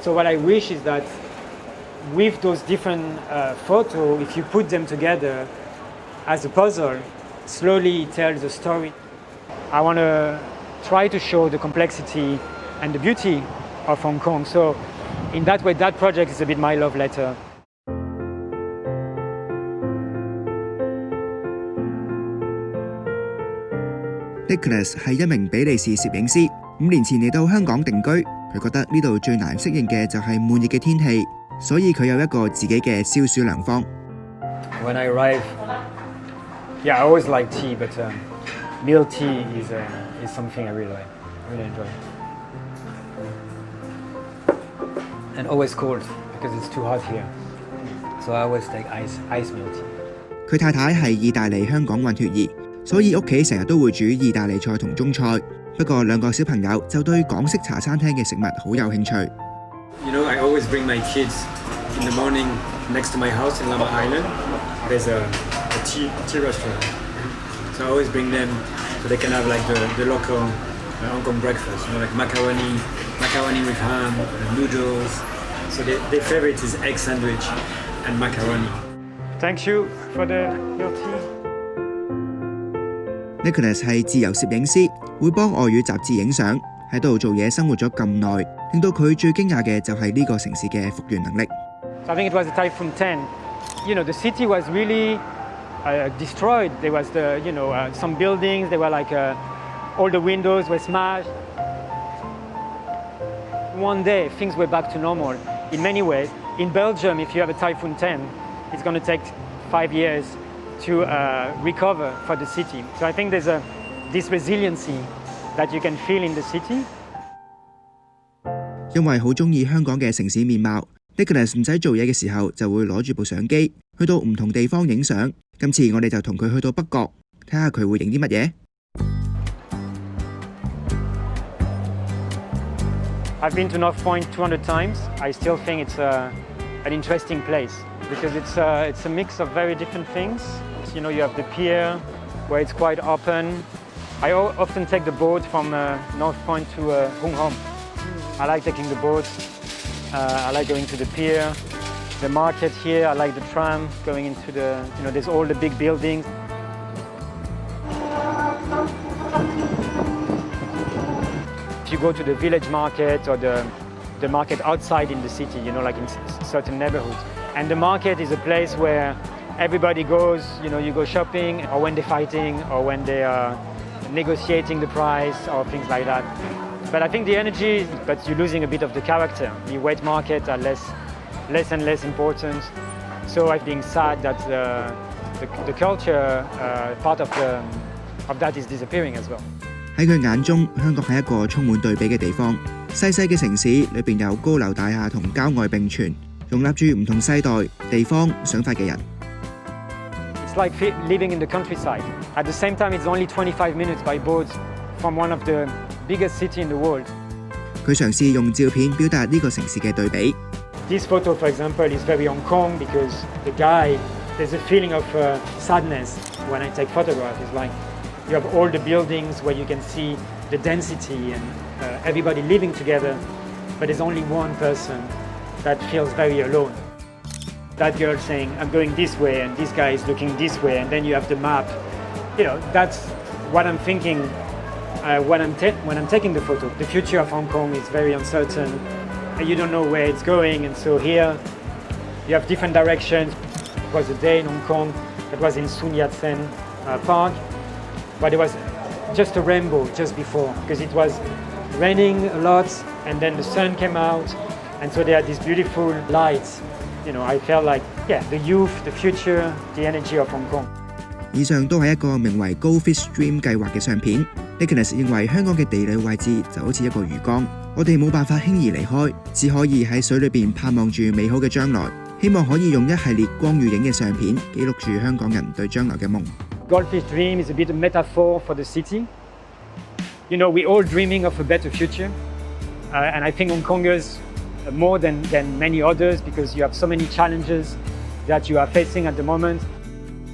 So what I wish is that with those different photos, if you put them together as a puzzle, slowly it tells a story. I want to try to show the complexity and the beauty of Hong Kong. So in that way, that project is a bit my love letter. Nicolas 係一名比利時攝影師，5年前嚟到香港定居。佢覺得呢度最難適應嘅就係悶熱嘅天氣，所以佢有一個自己嘅消暑良方。When I arrive, yeah, I always like tea, but milk tea is something I really enjoy. And always cold because it's too hot here. So I always take ice milk tea. 佢太太係意大利香港混血兒，所以屋企成日都會煮意大利菜同中菜。不過兩個小朋友就對港式茶餐廳嘅食物好有興趣。You know, I always bring my kids in the morning next to my house in Llama Island. There's a tea restaurant. So I always bring them so they can have like the local Hong Kong breakfast, you know, like macaroni with ham, noodles. So their favorite is egg sandwich and macaroni. Thank you for the milk tea.Nicolas 係自由攝影師，會幫外語雜誌影相，喺度做嘢生活咗咁耐，令到佢最驚訝嘅就係呢個城市嘅復原能力。So I think it was a Typhoon 10. You know, the city was really destroyed. There was some buildings. They were like all the windows were smashed. One day things were back to normal. In many ways, in Belgium, if you have a Typhoon 10, it's going to take 5 years.To recover for the city. So I think there's this resiliency that you can feel in the city. 因為好中意香港嘅城市面貌 ，Nicolas 唔使做嘢嘅時候就會攞住部相機去到唔同地方影相。今次我哋就同佢去到北角，睇下佢會影啲乜嘢。I've been to North Point 200 times. I still think it's an interesting place.Because it's a mix of very different things. You know, you have the pier where it's quite open. I often take the boat from North Point to Hung Hom. I like taking the boat. I like going to the pier. The market here, I like the tram going into there's all the big buildings. If you go to the village market or the market outside in the city, you know, like in certain neighborhoods.And the market is a place where everybody goes, you know, you go shopping, or when they're fighting, or when they are negotiating the price, or things like that. But I think the energy, but you're losing a bit of the character. The wet markets are less and less important. So I've been sad that the culture part of that is disappearing as well. 喺佢眼中，香港係一個充滿對比嘅地方。細細嘅城市裏邊有高樓大廈同郊外並存。容納住唔同世代、地方、想法嘅人。It's like living in the countryside. At the same time, it's only 25 minutes by boat from one of the biggest cities in the world. 佢嘗試用照片表達呢個城市嘅對比。This photo, for example, is very Hong Kong because there's a feeling of sadness when I take photographs. It's like you have all the buildings where you can see the density and everybody living together, but there's only one person.That feels very alone. That girl saying, I'm going this way, and this guy is looking this way, and then you have the map. You know, that's what I'm thinking when I'm taking the photo. The future of Hong Kong is very uncertain, and you don't know where it's going, and so here you have different directions. It was a day in Hong Kong that was in Sun Yat-sen Park, but it was just a rainbow just before, because it was raining a lot, and then the sun came out.And so they had these beautiful lights. You know, I felt like, yeah, the youth, the future, the energy of Hong Kong. 以上都係一個名為 Goldfish Dream 計劃嘅相片。Nicolas 認為香港嘅地理位置就好似一個魚缸，我哋冇辦法輕易離開，只可以喺水裏邊盼望住美好嘅將來。希望可以用一系列光與影嘅相片記錄住香港人對將來嘅夢。Goldfish Dream is a bit of a metaphor for the city. You know, we're all dreaming of a better future, and I think Hong Kongers.More than many others because you have so many challenges that you are facing at the moment.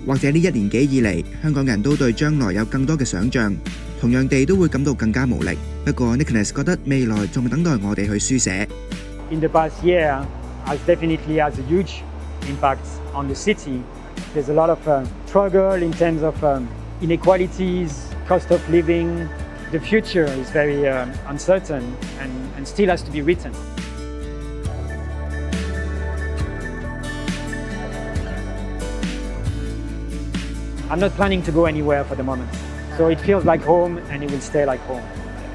或者呢1年幾以嚟，香港人都對將來有更多嘅想像，同樣地都會感到更加無力。不過 Nicolas 覺得未來仲等待我哋去書寫。in the past year has definitely has a huge impact on the city. There's a lot of struggle in terms of inequalities, cost of living. The future is very uncertain and still has to be written. I'm not planning to go anywhere for the moment. So it feels like home and it will stay like home.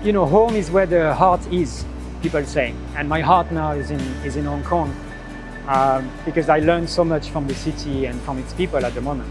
You know, home is where the heart is, people say. And my heart now is in Hong Kong because I learned so much from the city and from its people at the moment.